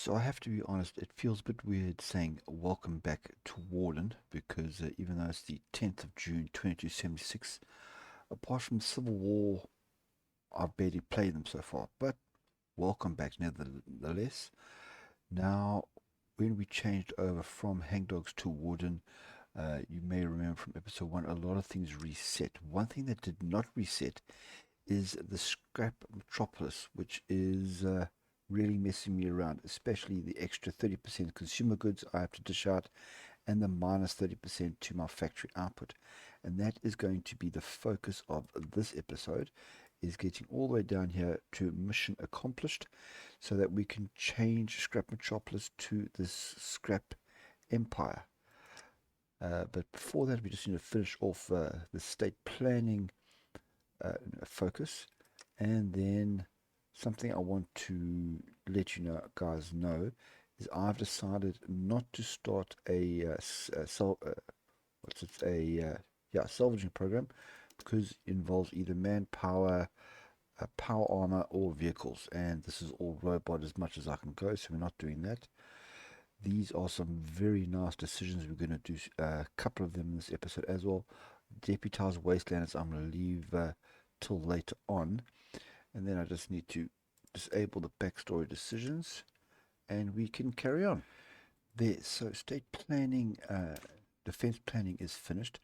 So I have to be honest, it feels a bit weird saying welcome back to Warden because even though it's the 10th of June 2276, apart from Civil War, I've barely played them so far. But welcome back nevertheless. Now, when we changed over from Hangdogs to Warden, you may remember from episode 1, a lot of things reset. One thing that did not reset is the Scrap Metropolis, which is really messing me around, especially the extra 30% consumer goods I have to dish out and the minus 30% to my factory output. And that is going to be the focus of this episode, is getting all the way down here to mission accomplished so that we can change Scrap Metropolis to this Scrap Empire. But before that, we just need to finish off the state planning focus, and then something I want to let you know, guys, know is I've decided not to start a salvaging program because it involves either manpower, power armor, or vehicles, and this is all robot as much as I can go, so we're not doing that. These are some very nice decisions. We're going to do a couple of them in this episode as well. Deputized wastelanders I'm going to leave till later on, and then I just need to disable the backstory decisions and we can carry on there. So state planning, defense planning is finished.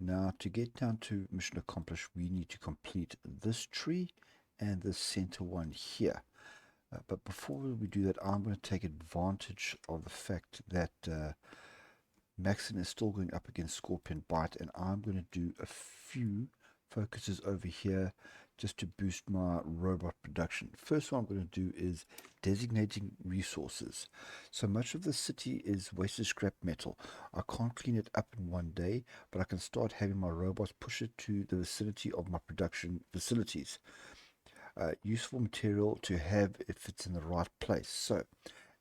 Now to get down to mission accomplished, we need to complete this tree and the center one here. But before we do that, I'm going to take advantage of the fact that Maxon is still going up against Scorpion Bite, and I'm going to do a few focuses over here just to boost my robot production. First one I'm going to do is designating resources. So much of the city is wasted scrap metal. I can't clean it up in one day, but I can start having my robots push it to the vicinity of my production facilities. Useful material to have if it's in the right place. So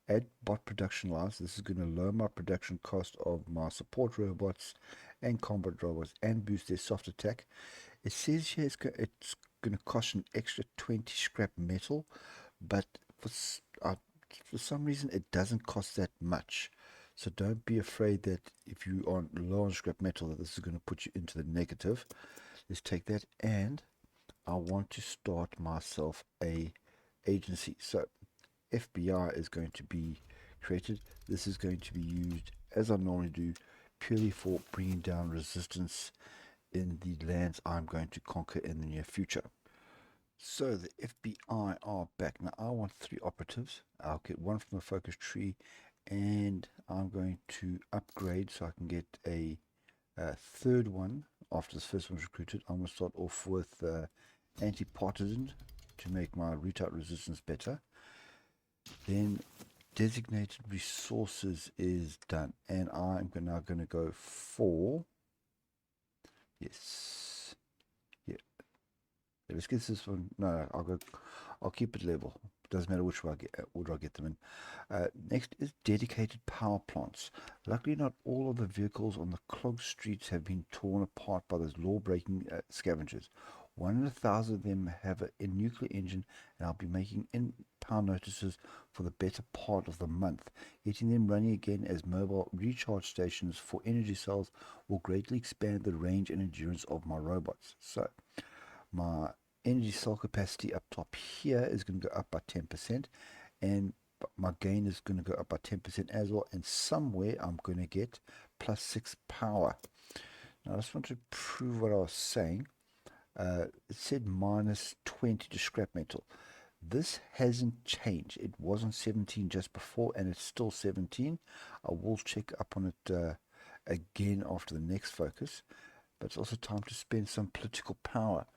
add bot production lines. This is going to lower my production cost of my support robots and combat robots and boost their soft attack. It says here it's going to cost an extra 20 scrap metal, but for some reason it doesn't cost that much. So don't be afraid that if you are low on scrap metal that this is going to put you into the negative. Let's take that, and I want to start myself a agency. So FBI is going to be created. This is going to be used, as I normally do, purely for bringing down resistance in the lands I'm going to conquer in the near future. So the FBI are back. Now I want 3 operatives. I'll get 1 from the focus tree, and I'm going to upgrade so I can get a 3rd one after this first one's recruited. I'm going to start off with anti-partisan to make my root-out resistance better. Then designated resources is done, and I'm now going to go for, yes, yeah. Let's get this one. No, I'll keep it level. Doesn't matter which order I get them in. Next is dedicated power plants. Luckily, not all of the vehicles on the clogged streets have been torn apart by those law-breaking scavengers. 1 in 1,000 of them have a nuclear engine, and I'll be making in-pound notices for the better part of the month. Getting them running again as mobile recharge stations for energy cells will greatly expand the range and endurance of my robots. So, my energy cell capacity up top here is going to go up by 10%, and my gain is going to go up by 10% as well, and somewhere I'm going to get plus 6 power. Now I just want to prove what I was saying. It said minus 20 to scrap metal. This hasn't changed. It was on 17 just before, and it's still 17. I will check up on it again after the next focus, but it's also time to spend some political power.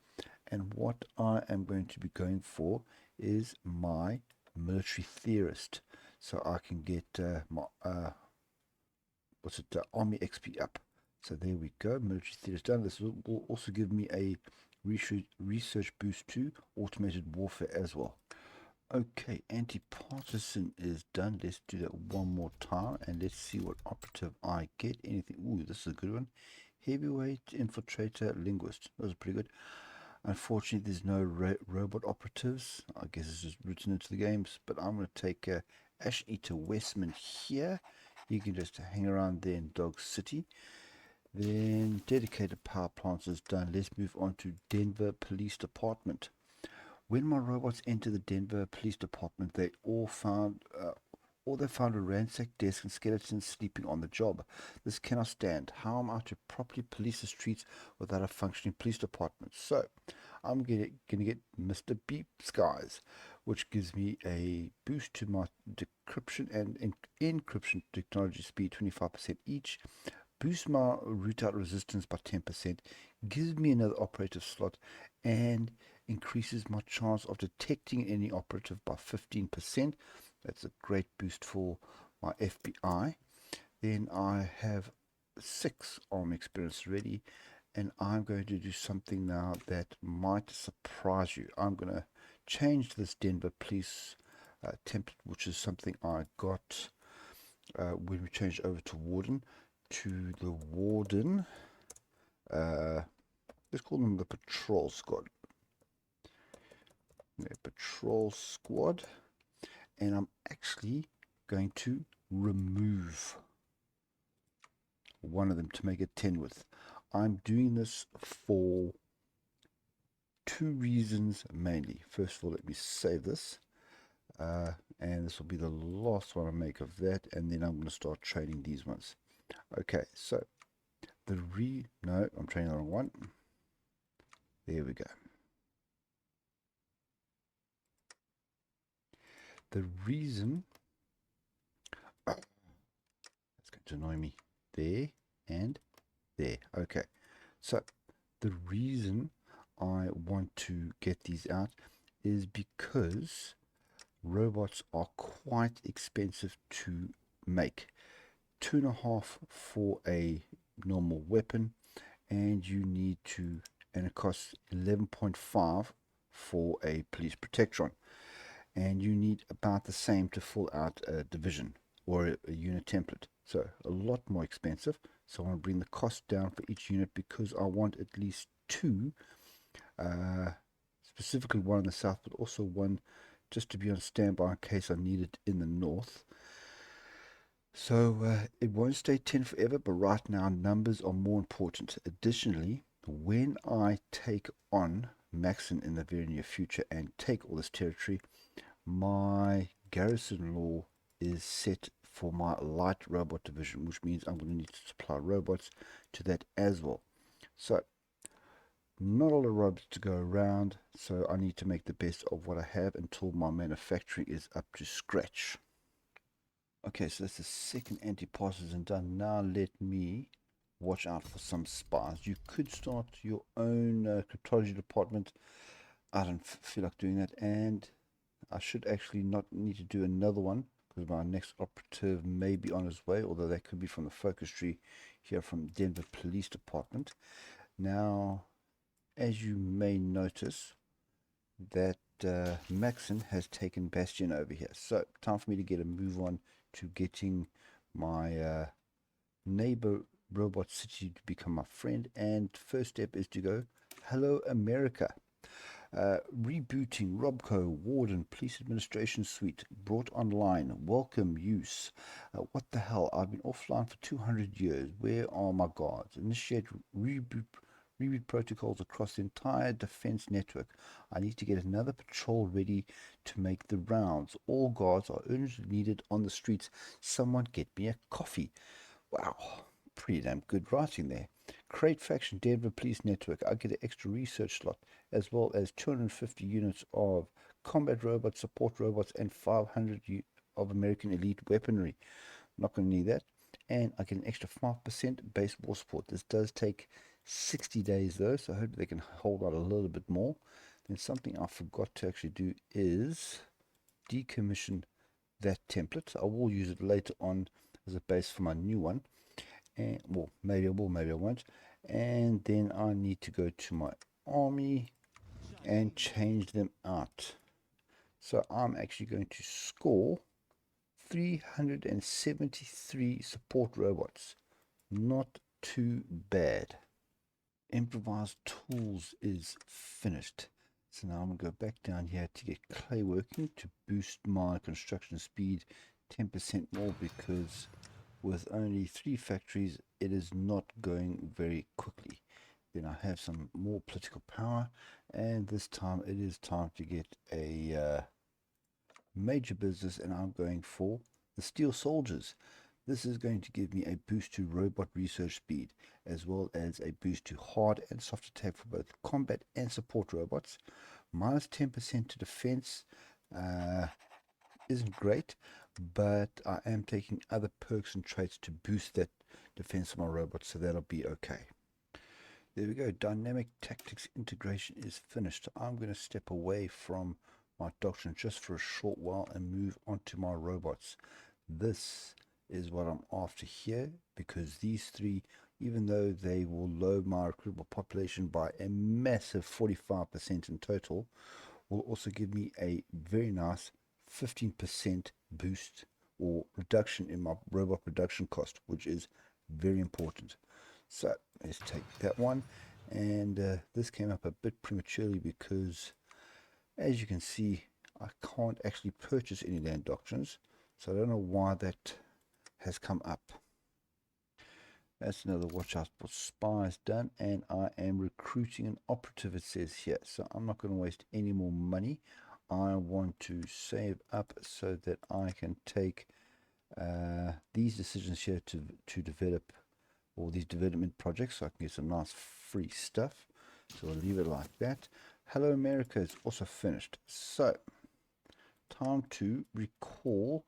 And what I am going to be going for is my military theorist, so I can get my army XP up. So there we go, military theorist done. This will also give me a research boost to automated warfare as well. Okay, anti-partisan is done. Let's do that one more time, and let's see what operative I get. Anything? Ooh, this is a good one. Heavyweight infiltrator linguist. That was pretty good. Unfortunately, there's no robot operatives. I guess it's just written into the games, but I'm going to take Ash Eater Westman here. You can just hang around there in Dog City. Then dedicated power plants is done. Let's move on to Denver Police Department. When my robots entered the Denver Police Department, they found a ransacked desk and skeletons sleeping on the job. This cannot stand. How am I to properly police the streets without a functioning police department? So, I'm going to get Mr. Beep Skies, which gives me a boost to my decryption and encryption technology speed 25% each, boosts my root out resistance by 10%, gives me another operative slot, and increases my chance of detecting any operative by 15%. That's a great boost for my FBI. Then I have 6 arm experience ready, and I'm going to do something now that might surprise you. I'm going to change this Denver Police template, which is something I got when we changed over to Warden, to the Warden, let's call them the Patrol Squad. Patrol Squad. And I'm actually going to remove one of them to make it 10 width. I'm doing this for 2 reasons mainly. First of all, let me save this. And this will be the last one I make of that. And then I'm going to start training these ones. Okay, so no, I'm training the wrong one. There we go. The reason, that's going to annoy me, there and there. Okay, so the reason I want to get these out is because robots are quite expensive to make. 2.5 for a normal weapon, and it costs 11.5 for a police protectron, and you need about the same to fill out a division or a unit template. So a lot more expensive. So I want to bring the cost down for each unit because I want at least 2, specifically one in the south, but also one just to be on standby in case I need it in the north. So it won't stay 10 forever, but right now numbers are more important. Additionally, when I take on Maxon in the very near future and take all this territory, my garrison law is set for my light robot division, which means I'm going to need to supply robots to that as well. So not a lot of robots to go around, so I need to make the best of what I have until my manufacturing is up to scratch. Okay, so that's the second anti-partisan done. Now let me watch out for some spies. You could start your own cryptology department. I don't feel like doing that, and I should actually not need to do another one because my next operative may be on his way, although that could be from the focus tree here from Denver Police Department. Now, as you may notice, that Maxon has taken Bastion over here. So, time for me to get a move on to getting my neighbor robot city to become my friend. And first step is to go, hello America. Rebooting Robco Warden Police Administration Suite brought online. Welcome use. What the hell? I've been offline for 200 years. Where are my guards? Initiate reboot protocols across the entire defense network. I need to get another patrol ready to make the rounds. All guards are urgently needed on the streets. Someone get me a coffee. Wow, pretty damn good writing there. Create faction Denver Police Network. I get an extra research slot, as well as 250 units of combat robots, support robots, and 500 of American elite weaponry. Not going to need that. And I get an extra 5% base war support. This does take 60 days though, so I hope they can hold out a little bit more. Then something I forgot to actually do is decommission that template. I will use it later on as a base for my new one. And well, maybe I will, maybe I won't. And then I need to go to my army and change them out. So I'm actually going to score 373 support robots. Not too bad. Improvised tools is finished. So now I'm going to go back down here to get clay working to boost my construction speed 10% more, because with only 3 factories it is not going very quickly. Then I have some more political power, and this time it is time to get a major business, and I'm going for the Steel Soldiers. This is going to give me a boost to robot research speed, as well as a boost to hard and soft attack for both combat and support robots. Minus 10% to defense isn't great, but I am taking other perks and traits to boost that defense of my robots, so that'll be okay. There we go. Dynamic tactics integration is finished. I'm going to step away from my doctrine just for a short while and move on to my robots. This is what I'm after here, because these 3, even though they will lower my recruitable population by a massive 45% in total, will also give me a very nice 15% boost or reduction in my robot production cost, which is very important. So let's take that one, and this came up a bit prematurely because, as you can see, I can't actually purchase any land doctrines, so I don't know why that has come up. That's another watch out for spies done, and I am recruiting an operative, it says here, so I'm not going to waste any more money. I want to save up so that I can take these decisions here to develop all these development projects, so I can get some nice free stuff. So I'll leave it like that. Hello America is also finished, so time to recall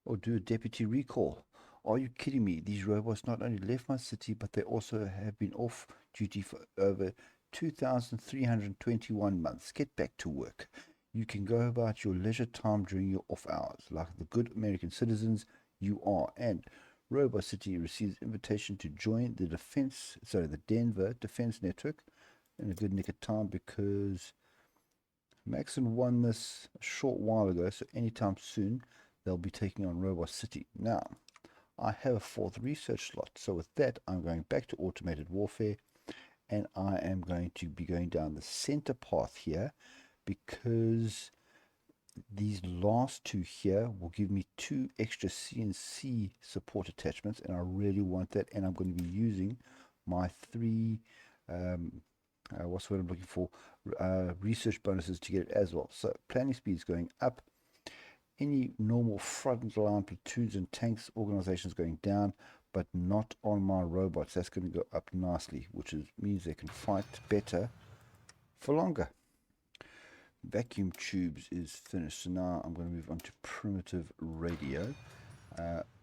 or do a deputy recall. Are you kidding me? These robots not only left my city, but they also have been off duty for over 2,321 months. Get back to work. You can go about your leisure time during your off hours, like the good American citizens you are. And Robot City receives invitation to join the Denver Defense Network in a good nick of time, because Maxon won this a short while ago, so anytime soon they'll be taking on Robot City. Now, I have a 4th research slot, so with that I'm going back to automated warfare, and I am going to be going down the center path here, because these last 2 here will give me 2 extra CNC support attachments, and I really want that, and I'm going to be using my 3 what's what I'm looking for, research bonuses to get it as well. So planning speed is going up. Any normal front line platoons and tanks organizations going down, but not on my robots. That's going to go up nicely, which means they can fight better for longer. Vacuum tubes is finished, so now I'm going to move on to primitive radio.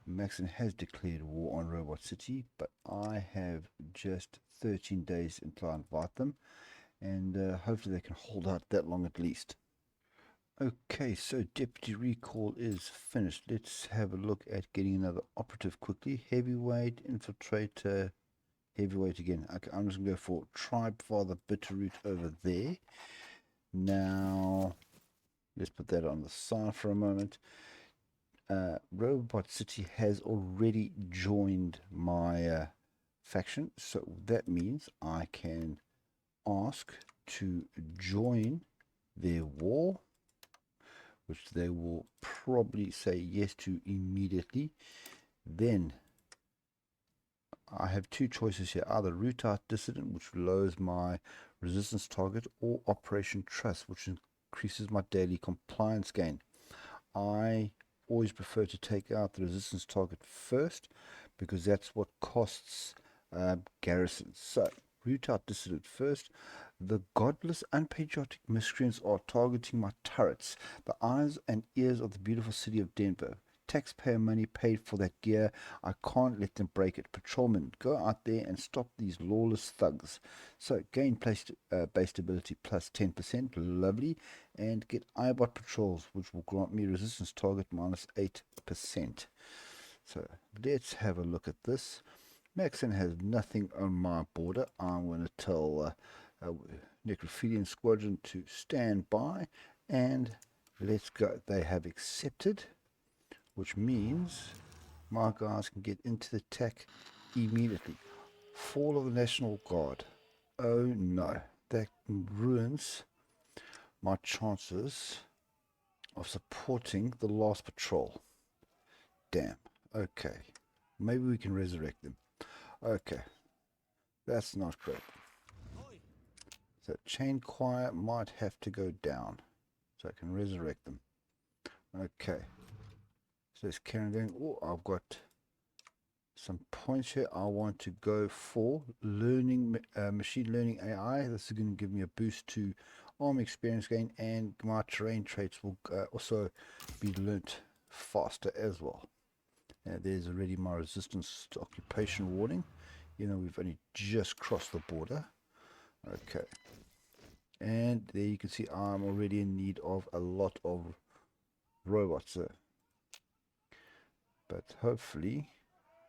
Maxon has declared war on Robot City, but I have just 13 days until I invite them, and hopefully they can hold out that long at least. Okay, so deputy recall is finished. Let's have a look at getting another operative quickly. Heavyweight, infiltrator, heavyweight again. Okay, I'm just going to go for Tribe Father Bitterroot over there. Now, let's put that on the side for a moment. Robot City has already joined my faction, so that means I can ask to join their war, which they will probably say yes to immediately. Then I have 2 choices here, either Root Out Dissident, which lowers my resistance target, or Operation Trust, which increases my daily compliance gain. I always prefer to take out the resistance target first, because that's what costs garrisons. So Root Out Dissident first. The godless, unpatriotic miscreants are targeting my turrets, the eyes and ears of the beautiful city of Denver. Taxpayer money paid for that gear. I can't let them break it. Patrolmen, go out there and stop these lawless thugs. So gain base ability plus 10%, lovely, and get iBot patrols, which will grant me resistance target minus 8%. So let's have a look at this. Maxon has nothing on my border. I'm going to tell Necrophilian Squadron to stand by, and let's go. They have accepted, which means my guys can get into the attack immediately. Fall of the National Guard. Oh no, that ruins my chances of supporting the last patrol. Damn. Okay. Maybe we can resurrect them. Okay. That's not great. So chain choir might have to go down so I can resurrect them. Okay. So let's carry on going. Oh, I've got some points here. I want to go for learning, machine learning AI. This is going to give me a boost to arm experience gain, and my terrain traits will also be learnt faster as well. There's already my resistance to occupation warning. You know, we've only just crossed the border. Okay. And there you can see I'm already in need of a lot of robots there. But hopefully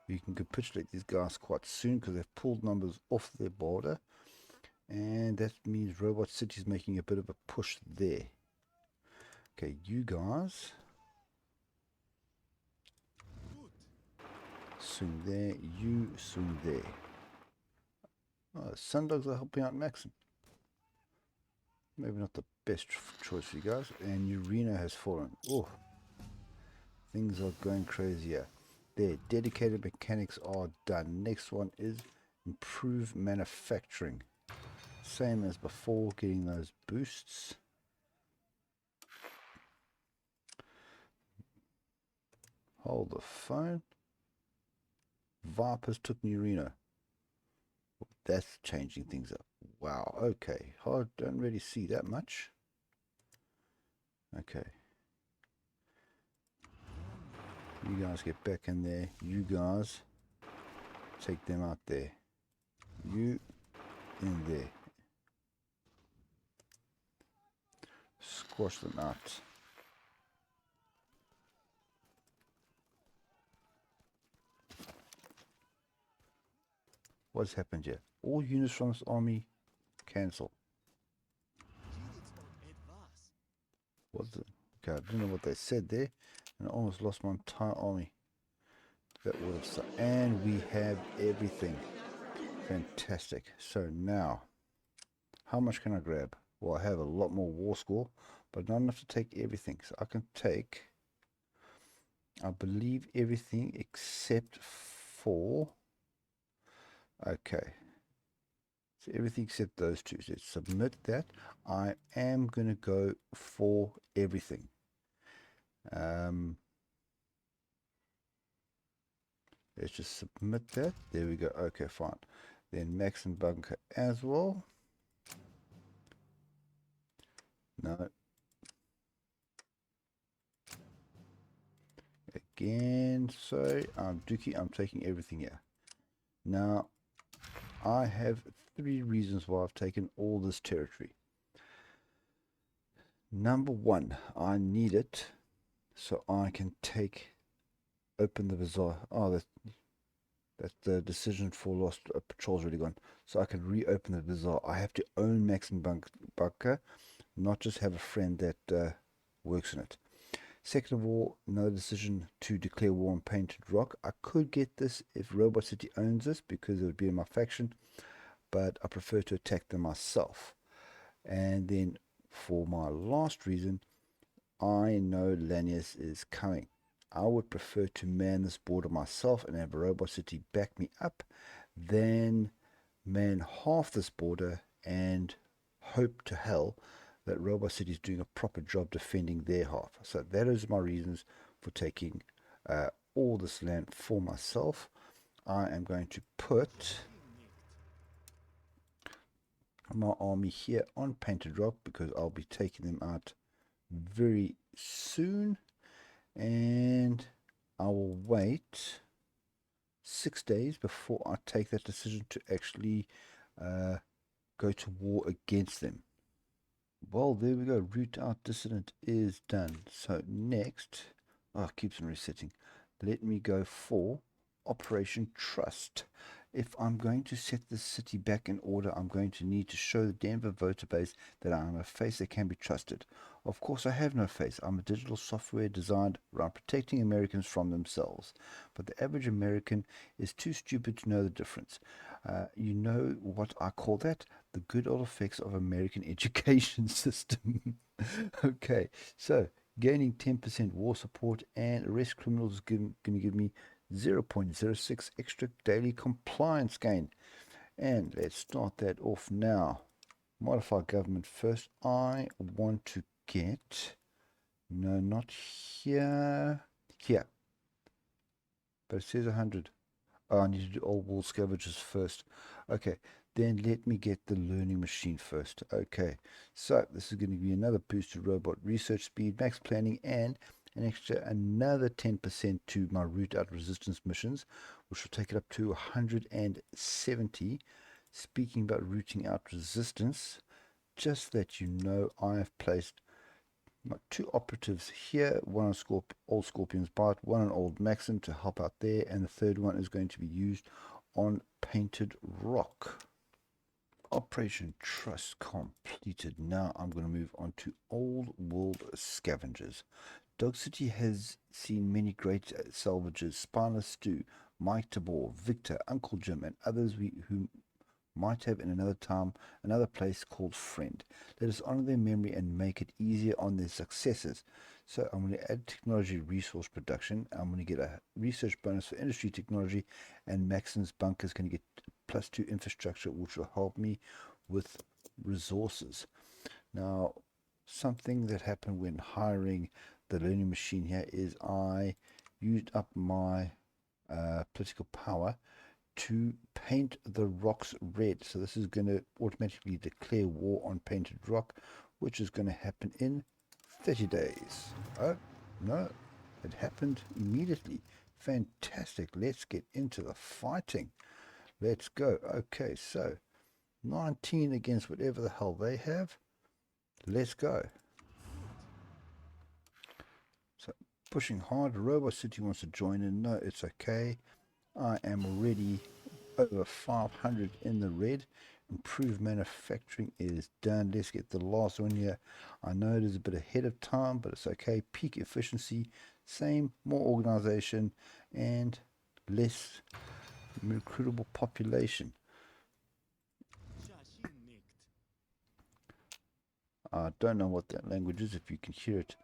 we can capitulate these guys quite soon, because they've pulled numbers off their border. And that means Robot City is making a bit of a push there. Okay, you guys swing there, you swing there. Oh, Sundogs are helping out Maxim. Maybe not the best choice for you guys. And Urena has fallen. Oh, things are going crazy here. There, dedicated mechanics are done. Next one is improve manufacturing. Same as before, getting those boosts. Hold the phone. Vipers took Urena. That's changing things up. Wow, okay. I don't really see that much. Okay. You guys get back in there. You guys take them out there. You in there. Squash them out. What's happened here? All units from this army cancel. What's it? Okay, I don't know what they said there, and I almost lost my entire army. That would have sucked. And we have everything. Fantastic. So now, how much can I grab? Well, I have a lot more war score, but not enough to take everything. So I can take, I believe, everything except for, okay, so everything except those two. So let's submit that. I am going to go for everything. Let's just submit that. There we go. Okay, fine. Then Maxim bunker as well. No. Again, sorry. Dookie, I'm taking everything here. Now, I have 3 reasons why I've taken all this territory. Number 1, I need it so I can open the bazaar. Oh, that the decision for lost patrol's already gone. So I can reopen the bazaar. I have to own Maxim bunker, not just have a friend that works in it. Second of all, no decision to declare war on Painted Rock. I could get this if Robot City owns this, because it would be in my faction, but I prefer to attack them myself. And then for my last reason, I know Lanius is coming. I would prefer to man this border myself and have a Robot City back me up than man half this border and hope to hell that Robot City is doing a proper job defending their half. So that is my reasons for taking all this land for myself. I am going to put my army here on Painted Rock, because I'll be taking them out very soon, and I will wait 6 days before I take that decision to actually go to war against them. Well, there we go. Root out dissident is done. So next, it keeps on resetting. Let me go for Operation Trust. If I'm going to set this city back in order, I'm going to need to show the Denver voter base that I am a face that can be trusted. Of course, I have no face. I'm a digital software designed around protecting Americans from themselves. But the average American is too stupid to know the difference. You know what I call that? The good old effects of American education system. Okay, so gaining 10% war support and arrest criminals is going to give me 0.06 extra daily compliance gain. And let's start that off now. Modify government first. I want to get, no, not here, here. But it says 100. Oh, I need to do old wool scavengers first. Okay, then let me get the learning machine first. Okay, so this is going to be another boost to robot research speed, max planning, and another 10% to my root out resistance missions, which will take it up to 170. Speaking about rooting out resistance, just that you know, I have placed my 2 operatives here, one on old Scorpion's Bite, one on old Maxim to help out there, and the third one is going to be used on Painted Rock. Operation Trust completed. Now I'm going to move on to Old World Scavengers. Dog City has seen many great salvages: Spineless Stew, Mike Tabor, Victor, Uncle Jim, and others who might have in another place called friend. Let us honor their memory and make it easier on their successors. So I'm going to add technology resource production. I'm going to get a research bonus for industry technology, and Maxon's bunker is going to get +2 infrastructure, which will help me with resources. Now, something that happened when hiring the learning machine here is I used up my political power to paint the rocks red. So this is going to automatically declare war on Painted Rock, which is going to happen in 30 days. Oh, no, it happened immediately. Fantastic. Let's get into the fighting. Let's go. Okay, so 19 against whatever the hell they have. Let's go. So pushing hard. Robot City wants to join in. No, it's okay. I am already over 500 in the red. Improved manufacturing is done. Let's get the last one here. I know it is a bit ahead of time, but it's okay. Peak efficiency, same, more organization, and less recruitable population. I don't know what that language is, if you can hear it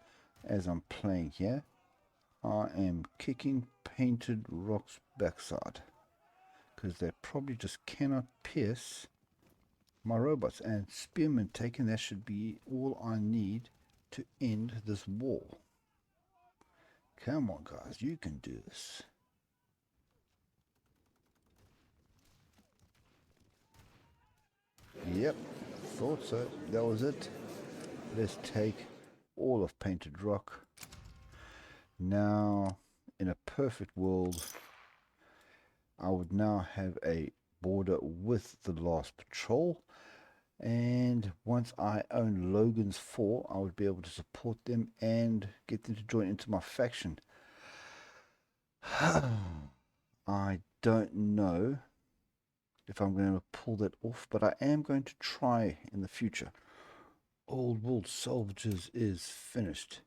as I'm playing here. I am kicking Painted Rock's backside, because they probably just cannot pierce my robots. And spearmen taken, that should be all I need to end this war. Come on, guys, you can do this. Yep, thought so. That was it. Let's take all of Painted Rock. Now, in a perfect world, I would now have a border with the last patrol, and once I own Logan's 4, I would be able to support them and get them to join into my faction. I don't know if I'm going to pull that off, but I am going to try in the future. Old World Salvages is finished,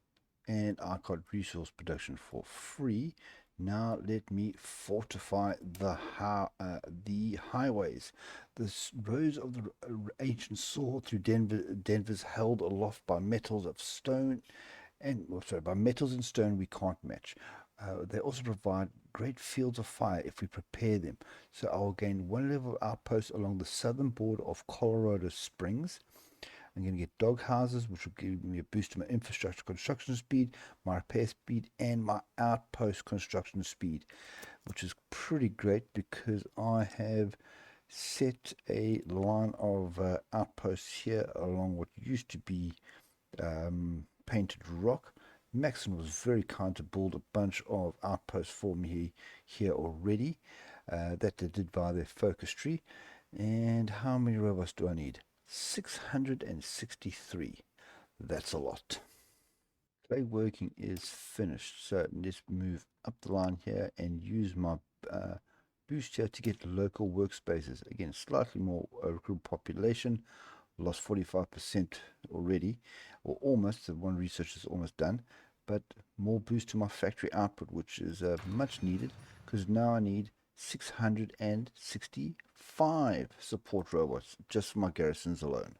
and I got resource production for free. Now let me fortify the highways. The roads of the ancient soar through Denver's held aloft by metals of stone and by metals and stone we can't match. They also provide great fields of fire if we prepare them. So I will gain 1 level of outpost along the southern border of Colorado Springs. I'm going to get dog houses, which will give me a boost to my infrastructure construction speed, my repair speed, and my outpost construction speed, which is pretty great because I have set a line of outposts here along what used to be Painted Rock. Maxon was very kind to build a bunch of outposts for me here already. That they did via their focus tree. And how many robots do I need? 663. That's a lot. Clay working is finished, so let's move up the line here and use my boost here to get local workspaces. Again, slightly more recruit population. Lost 45% already, or almost. The one research is almost done, but more boost to my factory output, which is much needed, because now I need 665 support robots just for my garrisons alone.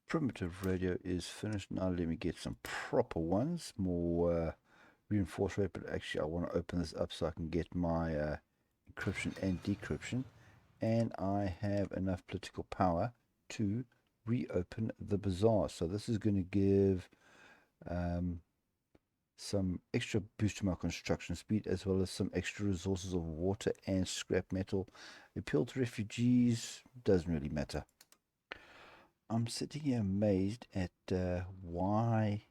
Primitive radio is finished. Now let me get some proper ones, more reinforced rate, but actually I want to open this up so I can get my encryption and decryption, and I have enough political power to reopen the bazaar. So this is going to give some extra boost to my construction speed, as well as some extra resources of water and scrap metal. Appeal to refugees doesn't really matter. I'm sitting here amazed at why,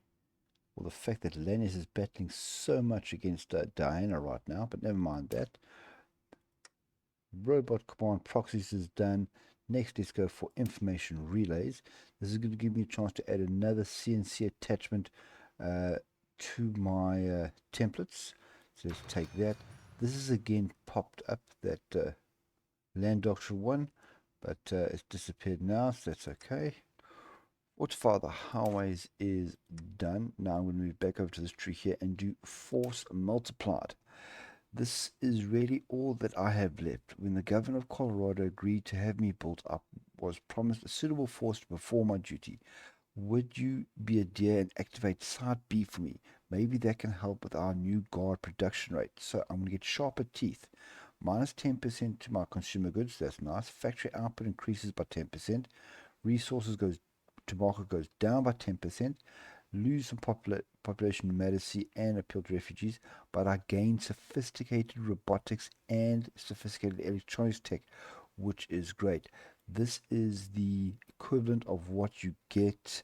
well, the fact that Lennis is battling so much against Diana right now, but never mind that. Robot command proxies is done. Next, let's go for information relays. This is going to give me a chance to add another CNC attachment to my templates. So let's take that. This is again popped up, that land doctrine one, but it's disappeared now, so that's okay. HOI4 the highways is done. Now I'm going to move back over to this tree here and do force multiplied. This is really all that I have left. When the governor of Colorado agreed to have me built up, was promised a suitable force to perform my duty. Would you be a dear and activate Side B for me? Maybe that can help with our new guard production rate. So I'm going to get sharper teeth. Minus 10% to my consumer goods. That's nice. Factory output increases by 10%. Resources to market goes down by 10%. Lose some population numeracy and appeal to refugees, but I gain sophisticated robotics and sophisticated electronics tech, which is great. This is the equivalent of what you get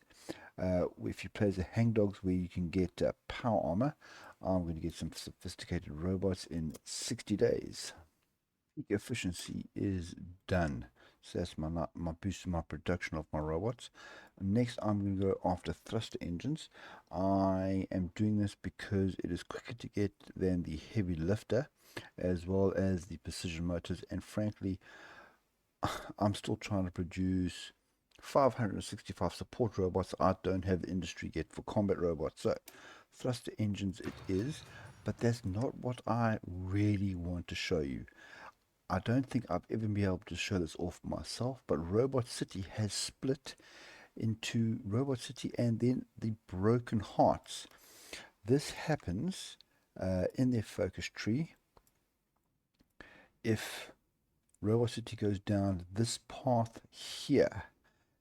if you play as a hangdogs, where you can get power armor. I'm going to get some sophisticated robots in 60 days. Peak efficiency is done. So that's my boost in my production of my robots. Next, I'm going to go after thruster engines. I am doing this because it is quicker to get than the heavy lifter, as well as the precision motors. And frankly, I'm still trying to produce 565 support robots. I don't have the industry yet for combat robots. So thruster engines it is, but that's not what I really want to show you. I don't think I've ever been able to show this off myself, but Robot City has split into Robot City and then the Broken Hearts. This happens in their focus tree if Robot City goes down this path here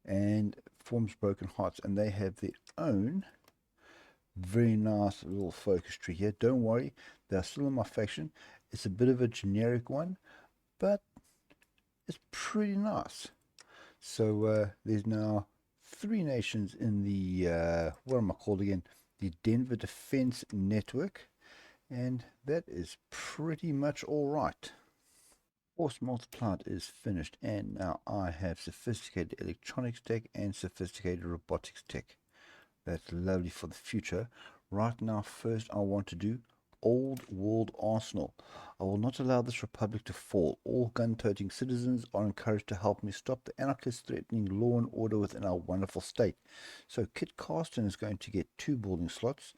and forms Broken Hearts, and they have their own very nice little focus tree here. Don't worry, they're still in my faction. It's a bit of a generic one, but it's pretty nice. So there's now 3 nations in the, what am I called again? The Denver Defense Network. And that is pretty much all right. Force multiplied is finished, and now I have sophisticated electronics tech and sophisticated robotics tech. That's lovely for the future. Right now, first I want to do Old World Arsenal. I will not allow this republic to fall. All gun-toting citizens are encouraged to help me stop the anarchists threatening law and order within our wonderful state. So Kit Carston is going to get 2 building slots.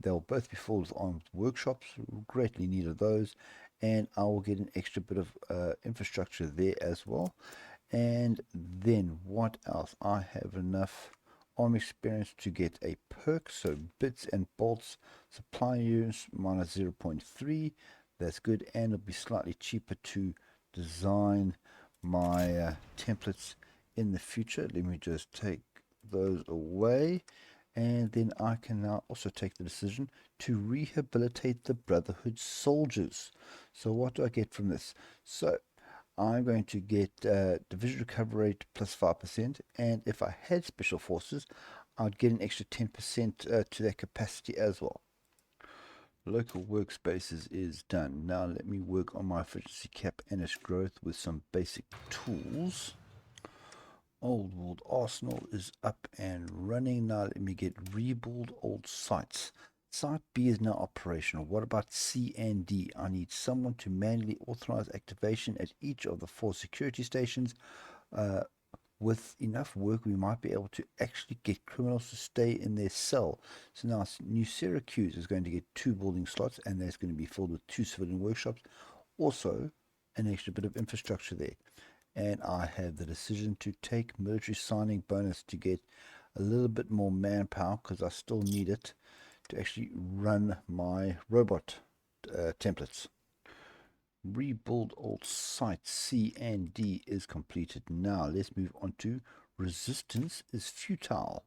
They'll both be filled with armed workshops. Greatly needed those. And I will get an extra bit of infrastructure there as well. And then what else? I have enough arm experience to get a perk, so bits and bolts supply units minus 0.3. That's good, and it'll be slightly cheaper to design my templates in the future. Let me just take those away, and then I can now also take the decision to rehabilitate the Brotherhood soldiers. So what do I get from this? So I'm going to get division recovery rate plus 5%, and if I had special forces, I'd get an extra 10% to their capacity as well. Local workspaces is done. Now let me work on my efficiency cap and its growth with some basic tools. Old World Arsenal is up and running. Now let me get rebuild old sites. Site B is now operational. What about C and D? I need someone to manually authorize activation at each of the 4 security stations. With enough work, we might be able to actually get criminals to stay in their cell. So now New Syracuse is going to get 2 building slots, and that's going to be filled with 2 civilian workshops. Also, an extra bit of infrastructure there. And I have the decision to take military signing bonus to get a little bit more manpower, because I still need it to actually run my robot templates. Rebuild all sites C and D is completed. Now let's move on to resistance is futile.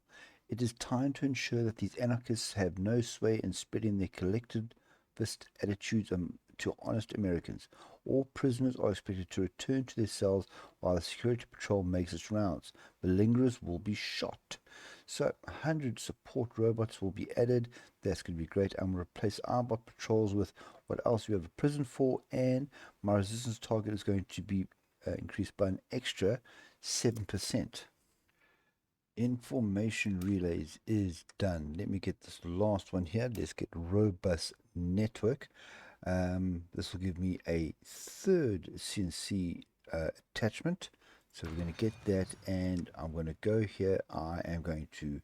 It is time to ensure that these anarchists have no sway in spreading their collectivist attitudes to honest Americans. All prisoners are expected to return to their cells while the security patrol makes its rounds. Malingerers will be shot. So 100 support robots will be added. That's going to be great. I'm going to replace Arbot patrols with what else we have a prison for, and my resistance target is going to be increased by an extra 7%. Information relays is done. Let me get this last one here. Let's get robust network. This will give me a 3rd CNC attachment. So we're going to get that, and I'm going to go here. I am going to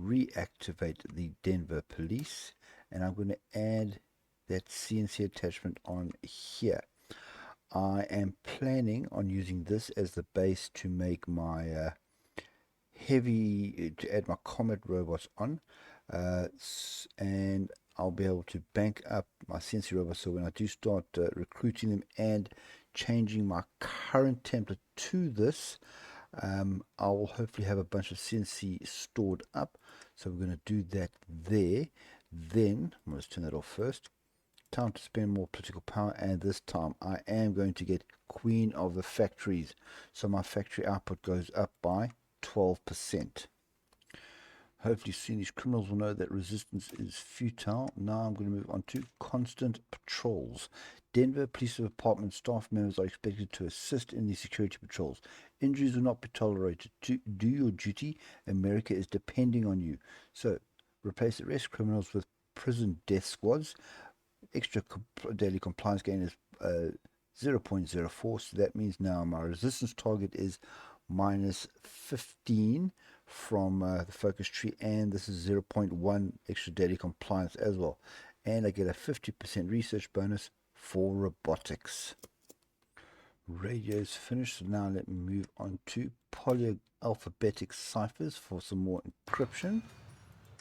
reactivate the Denver police, and I'm going to add that CNC attachment on here. I am planning on using this as the base to make my to add my combat robots on, and I'll be able to bank up my CNC robots, so when I do start recruiting them and changing my current template to this, I will hopefully have a bunch of CNC stored up. So we're going to do that there. Then I'm going to turn that off first. Time to spend more political power, and this time I am going to get Queen of the Factories. So my factory output goes up by 12%. Hopefully soon these criminals will know that resistance is futile. Now I'm going to move on to constant patrols. Denver Police Department staff members are expected to assist in the security patrols. Injuries will not be tolerated. Do your duty. America is depending on you. So replace arrest criminals with prison death squads. Extra daily compliance gain is 0.04. So that means now my resistance target is minus 15 from the focus tree, and this is 0.1 extra daily compliance as well, and I get a 50% research bonus for robotics. Radio's finished, so now let me move on to polyalphabetic ciphers for some more encryption.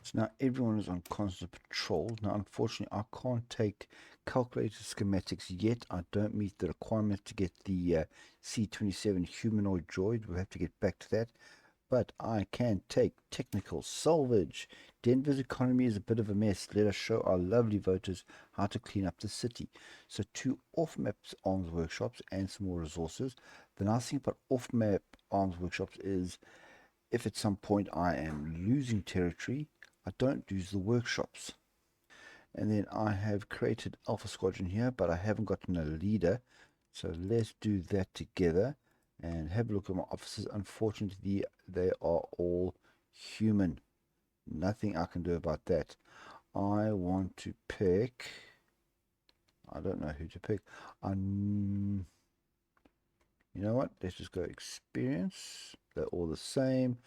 So now everyone is on constant patrol. Now unfortunately I can't take calculated schematics yet. I don't meet the requirement to get the C-27 humanoid droid. We'll have to get back to that. But I can take technical salvage. Denver's economy is a bit of a mess. Let us show our lovely voters how to clean up the city. So 2 off-map arms workshops and some more resources. The nice thing about off-map arms workshops is if at some point I am losing territory, I don't lose the workshops. And then I have created Alpha Squadron here, but I haven't gotten a leader. So let's do that together and have a look at my officers. Unfortunately, they are all human. Nothing I can do about that. I want to pick... I don't know who to pick. You know what? Let's just go experience. They're all the same.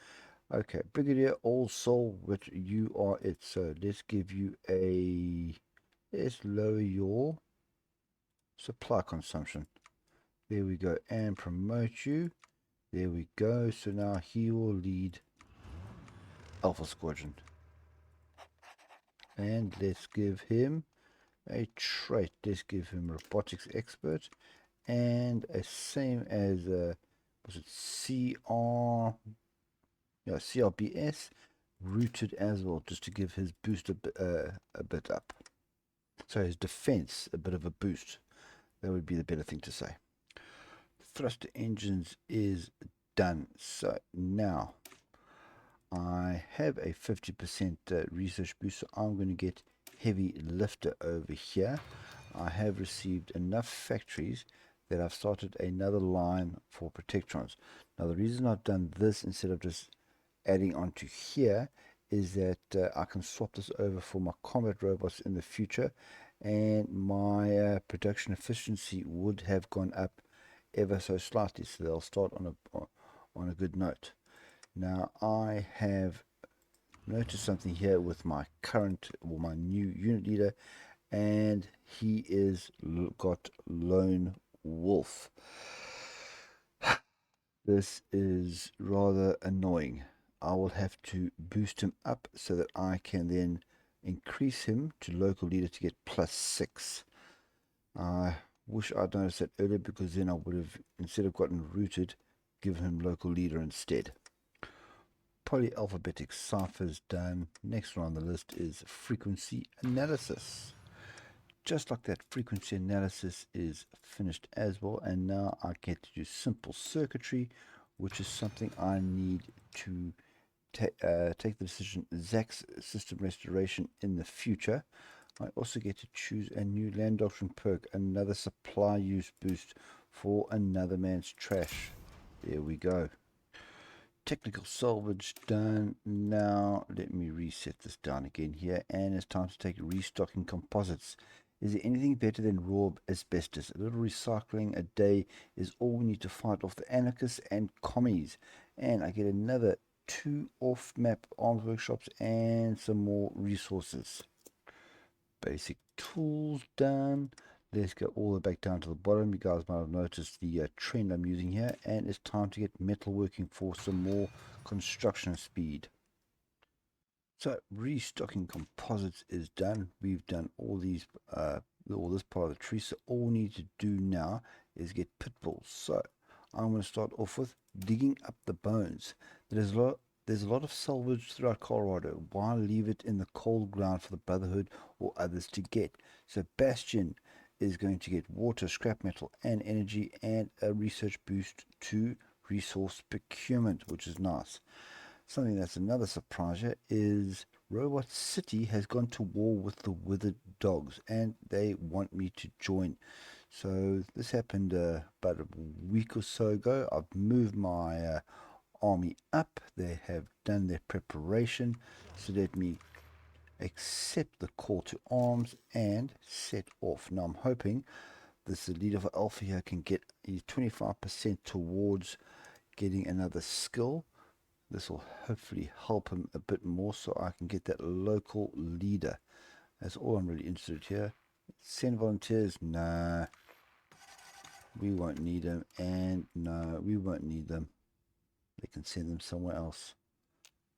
Okay, Brigadier All Soul, which you are it. So let's give you a... Let's lower your supply consumption. There we go. And promote you. There we go. So now he will lead Alpha Squadron. And let's give him a trait. Let's give him Robotics Expert. And a same as, was it CRBS, rooted as well, just to give his boost a bit up. So his defense a bit of a boost. That would be the better thing to say. Thruster engines is done. So now I have a 50% research boost, so I'm going to get heavy lifter over here. I have received enough factories that I've started another line for Protectrons. Now the reason I've done this instead of just adding onto here is that I can swap this over for my combat robots in the future, and my production efficiency would have gone up ever so slightly, so they'll start on a good note. Now I have noticed something here with my current, or my new unit leader, and he is got Lone Wolf. This is rather annoying. I will have to boost him up so that I can then increase him to local leader to get +6. I wish I'd noticed that earlier, because then I would have, instead of gotten rooted, given him local leader instead. Polyalphabetic ciphers done. Next one on the list is frequency analysis. Just like that, frequency analysis is finished as well, and now I get to do simple circuitry, which is something I need to take the decision Zach's system restoration in the future. I also get to choose a new land doctrine perk, another supply use boost for another man's trash. There we go. Technical salvage done. Now let me reset this down again here, and it's time to take restocking composites. Is there anything better than raw asbestos? A little recycling a day is all we need to fight off the anarchists and commies. And I get another 2 off-map arms workshops and some more resources. Basic tools done. Let's go all the way back down to the bottom. You guys might have noticed the trend I'm using here, and it's time to get metalworking for some more construction speed. So restocking composites is done. We've done all these, all this part of the tree. So all we need to do now is get pit bulls. So I'm going to start off with digging up the bones. There's a lot of salvage throughout Colorado. Why leave it in the cold ground for the Brotherhood or others to get? So Bastion is going to get water, scrap metal, and energy, and a research boost to resource procurement, which is nice. Something that's another surprise here is Robot City has gone to war with the Withered Dogs, and they want me to join. So this happened about a week or so ago. I've moved my army up. They have done their preparation, so let me accept the call to arms and set off. Now I'm hoping this leader for Alpha here can get 25% towards getting another skill. This will hopefully help him a bit more, so I can get that local leader. That's all I'm really interested in here. Send volunteers. Nah, we won't need them, and no, we won't need them. They can send them somewhere else.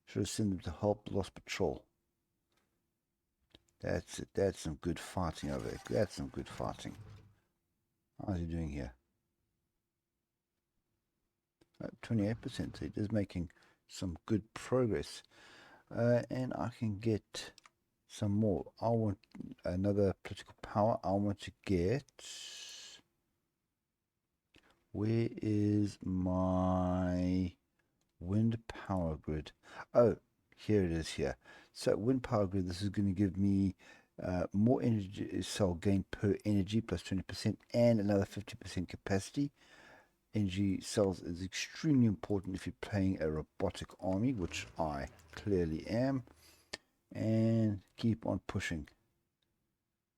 Should have sent them to help Lost Patrol. That's it. That's some good fighting over there. That's some good fighting. How's he doing here? 28%. So it is making some good progress. And I can get some more. I want another political power. I want to get... Where is my wind power grid? Oh, here it is here. So wind power grid, this is going to give me more energy cell gain per energy plus 20% and another 50% capacity. Energy cells is extremely important if you're playing a robotic army, which I clearly am. And keep on pushing.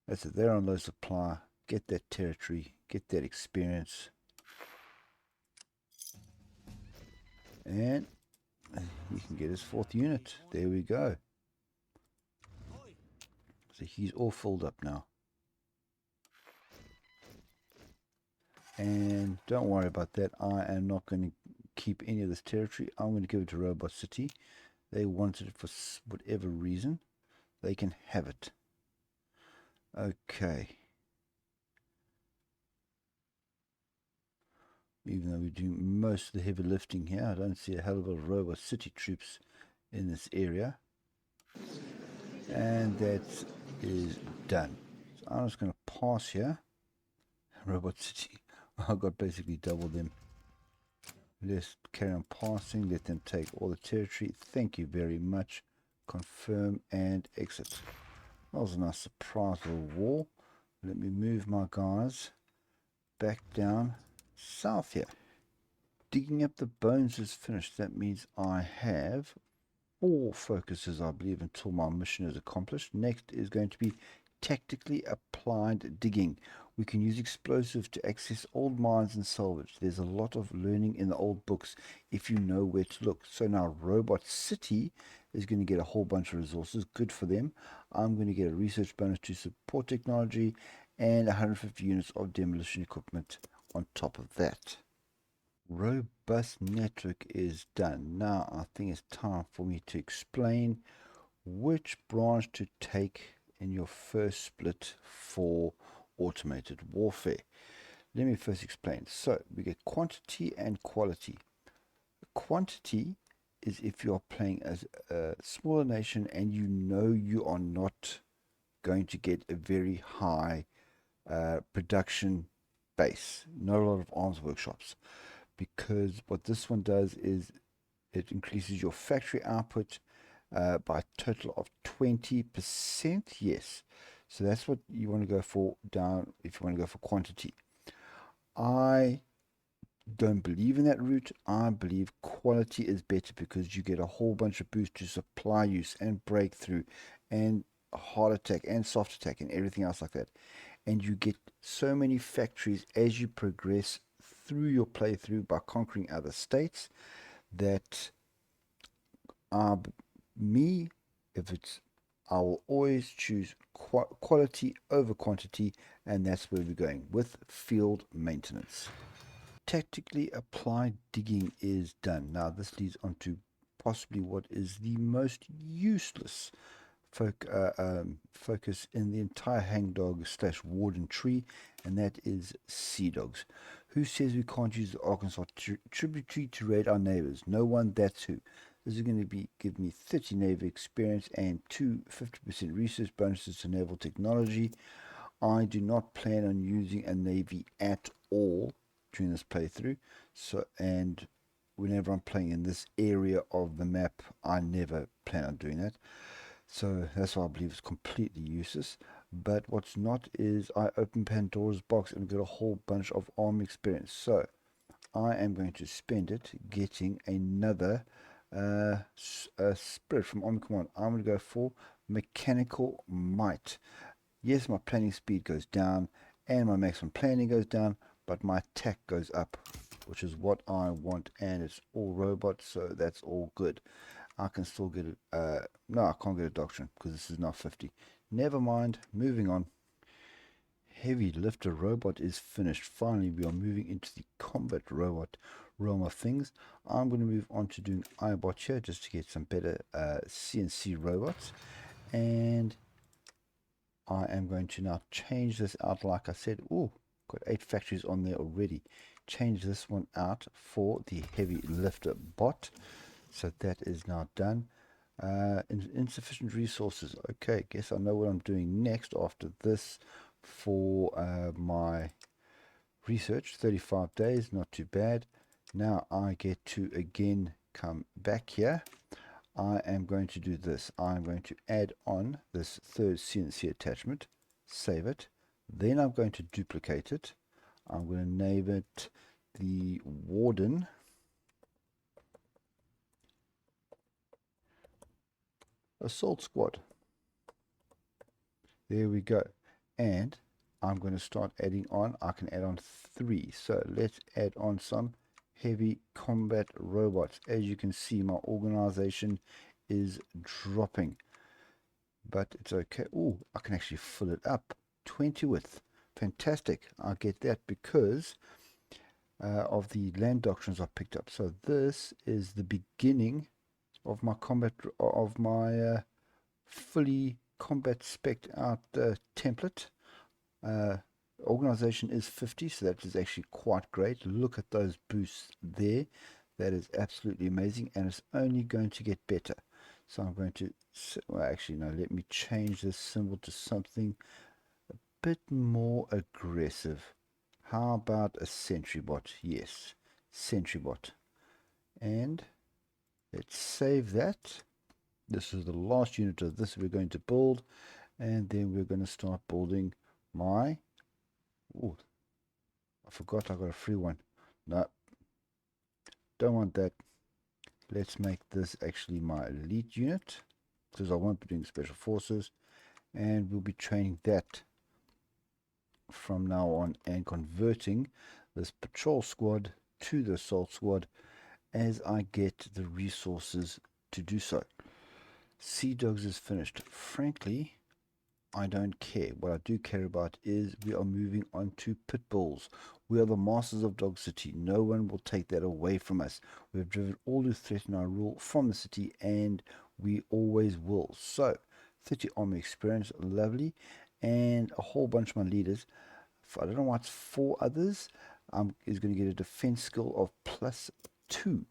That's it. They're on low supply. Get that territory. Get that experience. And he can get his 4th unit. There we go. So he's all filled up now. And don't worry about that. I am not going to keep any of this territory. I'm going to give it to Robot City. They wanted it for whatever reason. They can have it. Okay. Even though we're doing most of the heavy lifting here, I don't see a hell of a lot of Robot City troops in this area. And that is done. So I'm just going to pass here. Robot City. I've got basically double them. Let's carry on passing. Let them take all the territory. Thank you very much. Confirm and exit. That was a nice surprise little war. Let me move my guys back down south here. Digging up the bones is finished. That means I have 4 focuses, I believe, until my mission is accomplished. Next is going to be tactically applied digging. We can use explosives to access old mines and salvage. There's a lot of learning in the old books if you know where to look. So now Robot City is going to get a whole bunch of resources. Good for them. I'm going to get a research bonus to support technology and 150 units of demolition equipment on top of that. Robust network is done. Now I think it's time for me to explain which branch to take in your first split for automated warfare. Let me first explain. So we get quantity and quality. Quantity is if you are playing as a smaller nation and you know you are not going to get a very high production base, not a lot of arms workshops, because what this one does is it increases your factory output by a total of 20%. Yes. So that's what you want to go for down if you want to go for quantity. I don't believe in that route. I believe quality is better because you get a whole bunch of boosts to supply use and breakthrough and hard attack and soft attack and everything else like that. And you get so many factories as you progress through your playthrough by conquering other states that me, if it's, I will always choose quality over quantity, and that's where we're going with field maintenance. Tactically applied digging is done. Now this leads on to possibly what is the most useless focus in the entire hangdog / warden tree, and that is sea dogs. Who says we can't use the Arkansas tributary to raid our neighbors? No one, that's who. This is going to give me 30 naval experience and 50% research bonuses to naval technology. I do not plan on using a navy at all during this playthrough. And whenever I'm playing in this area of the map, I never plan on doing that. So that's why I believe it's completely useless. But what's not is I open Pandora's box and get a whole bunch of army experience. So I am going to spend it getting another spirit from Army Command. I'm going to go for mechanical might. Yes, my planning speed goes down and my maximum planning goes down, but my attack goes up, which is what I want, and it's all robots, so that's all good. I can still get it. No, I can't get a doctrine because this is not 50. Never mind, moving on. Heavy lifter robot is finished. Finally, we are moving into the combat robot realm of things. I'm going to move on to doing iBot here just to get some better CNC robots. And I am going to now change this out like I said. Oh, got 8 factories on there already. Change this one out for the heavy lifter bot. So that is now done. Insufficient resources. Okay, guess I know what I'm doing next after this for my research. 35 days, not too bad. Now I get to again come back here. I am going to do this. I'm going to add on this third CNC attachment, save it. Then I'm going to duplicate it. I'm going to name it the WARDEN Assault Squad. There we go. And I'm going to start adding on. I can add on 3. So let's add on some heavy combat robots. As you can see, my organization is dropping, but it's okay. Oh, I can actually fill it up. 20 width. Fantastic. I get that because of the land doctrines I picked up. So this is the beginning of my combat, of my fully combat spec'd out template. Organization is 50, so that is actually quite great. Look at those boosts there. That is absolutely amazing, and it's only going to get better. So I'm going to, well, actually no, let me change this symbol to something a bit more aggressive. How about a sentry bot? Yes, sentry bot. And let's save that. This is the last unit of this we're going to build, and then we're going to start building my, oh, I forgot I got a free one. No, don't want that. Let's make this actually my elite unit, because I won't be doing special forces, and we'll be training that from now on and converting this patrol squad to the assault squad as I get the resources to do so. Sea Dogs is finished. Frankly, I don't care. What I do care about is we are moving on to pit bulls. We are the masters of Dog City. No one will take that away from us. We have driven all who threaten our rule from the city, and we always will. So, 30 army experience, lovely, and a whole bunch of my leaders. I don't know why it's 4 others. Is going to get a defense skill of +2.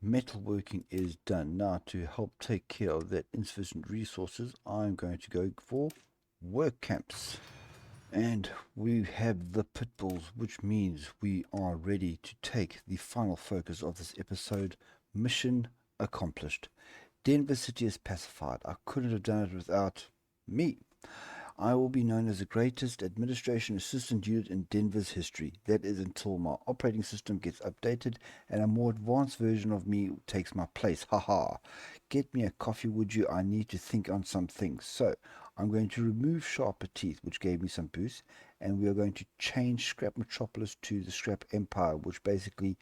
Metalworking is done. Now, to help take care of that insufficient resources, I'm going to go for work camps. And we have the pit bulls, which means we are ready to take the final focus of this episode. Mission accomplished. Denver City is pacified. I couldn't have done it without me. I will be known as the greatest administration assistant unit in Denver's history. That is until my operating system gets updated and a more advanced version of me takes my place. Haha. Get me a coffee, would you? I need to think on some things. So, I'm going to remove Sharper Teeth, which gave me some boost, and we are going to change Scrap Metropolis to the Scrap Empire, which basically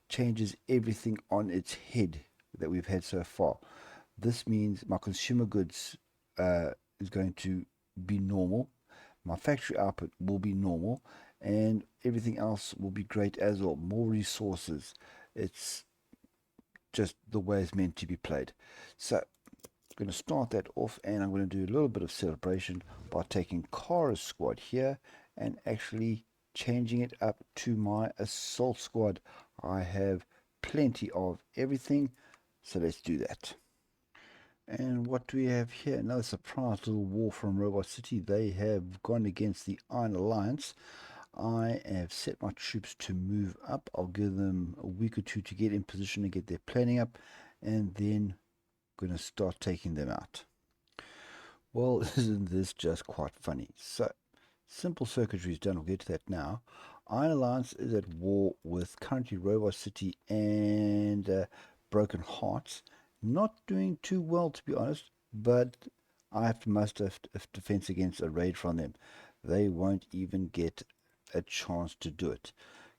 changes everything on its head that we've had so far. This means my consumer goods is going to be normal, my factory output will be normal, and everything else will be great as well. More resources. It's just the way it's meant to be played. So I'm going to start that off, and I'm going to do a little bit of celebration by taking Kara's squad here and actually changing it up to my assault squad. I have plenty of everything, so let's do that. And what do we have here? Another surprise little war from Robot City. They have gone against the Iron Alliance. I have set my troops to move up. I'll give them a week or two to get in position and get their planning up, and then I'm going to start taking them out. Well, isn't this just quite funny? So, simple circuitry is done. We'll get to that now. Iron Alliance is at war with currently Robot City and Broken Hearts. Not doing too well, to be honest, but I must have defense against a raid from them. They won't even get a chance to do it.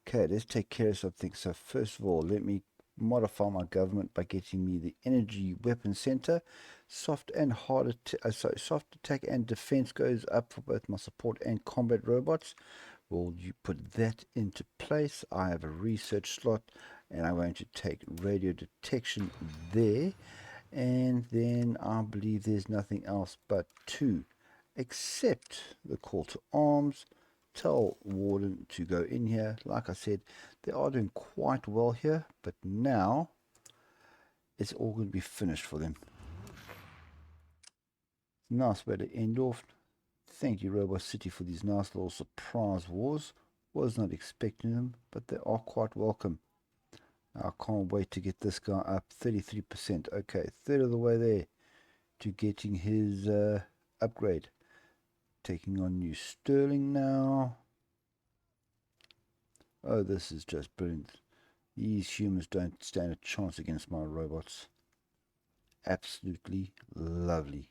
Okay, let's take care of something. So first of all, let me modify my government by getting me the energy weapon center. Soft and hard soft attack and defense goes up for both my support and combat robots. Well, you put that into place. I have a research slot, and I'm going to take radio detection there, and then I believe there's nothing else but to accept the call to arms, tell Warden to go in here. Like I said, they are doing quite well here, but now it's all going to be finished for them. Nice way to end off. Thank you, Robot City, for these nice little surprise wars. Was not expecting them, but they are quite welcome. I can't wait to get this guy up 33%. Okay, third of the way there to getting his upgrade. Taking on New Sterling now. Oh, this is just brilliant. These humans don't stand a chance against my robots. Absolutely lovely.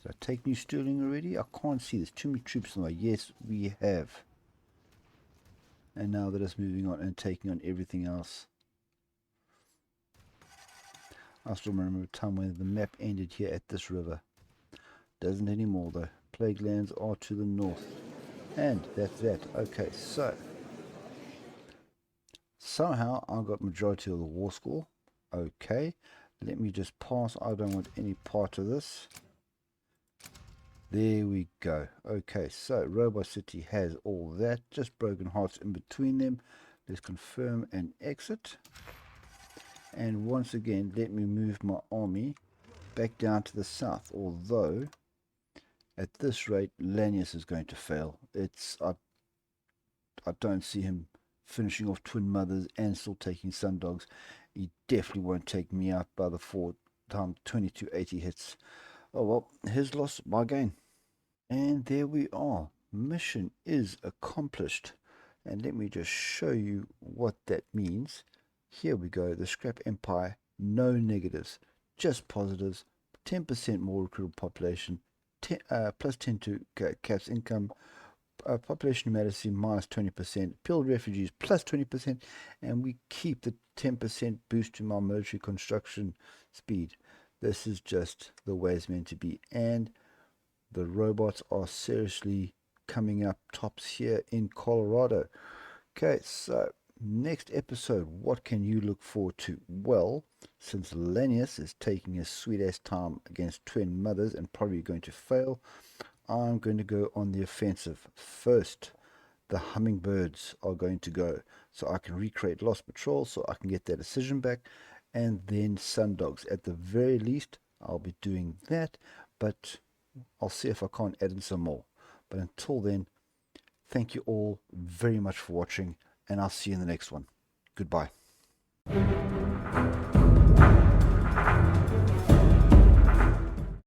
Did I take New Sterling already? I can't see. There's too many troops in the way. Yes, we have. And now that it's moving on and taking on everything else. I still remember a time when the map ended here at this river. Doesn't anymore though. Plague lands are to the north. And that's that. Okay, so somehow I got majority of the war score. Okay, let me just pass. I don't want any part of this. There we go. Okay, so Robot City has all that. Just Broken Hearts in between them. Let's confirm and exit. And once again, let me move my army back down to the south. Although, at this rate, Lanius is going to fail. I don't see him finishing off Twin Mothers and still taking Sun Dogs. He definitely won't take me out by the 4x 2280 hits. Oh well, his loss, my gain. And there we are. Mission is accomplished. And let me just show you what that means. Here we go, the Scrap Empire, no negatives, just positives, 10% more recruitable population, plus 10 to CAP's income, population numericity minus 20%, pilled refugees plus 20%, and we keep the 10% boost to my military construction speed. This is just the way it's meant to be, and the robots are seriously coming up tops here in Colorado. Okay, so next episode, what can you look forward to? Well, since Lennius is taking his sweet ass time against twin mothers and probably going to fail, I'm going to go on the offensive. First, the hummingbirds are going to go, so I can recreate Lost Patrol, so I can get that decision back, and then Sundogs. At the very least, I'll be doing that, but I'll see if I can't add in some more. But until then, thank you all very much for watching, and I'll see you in the next one. Goodbye.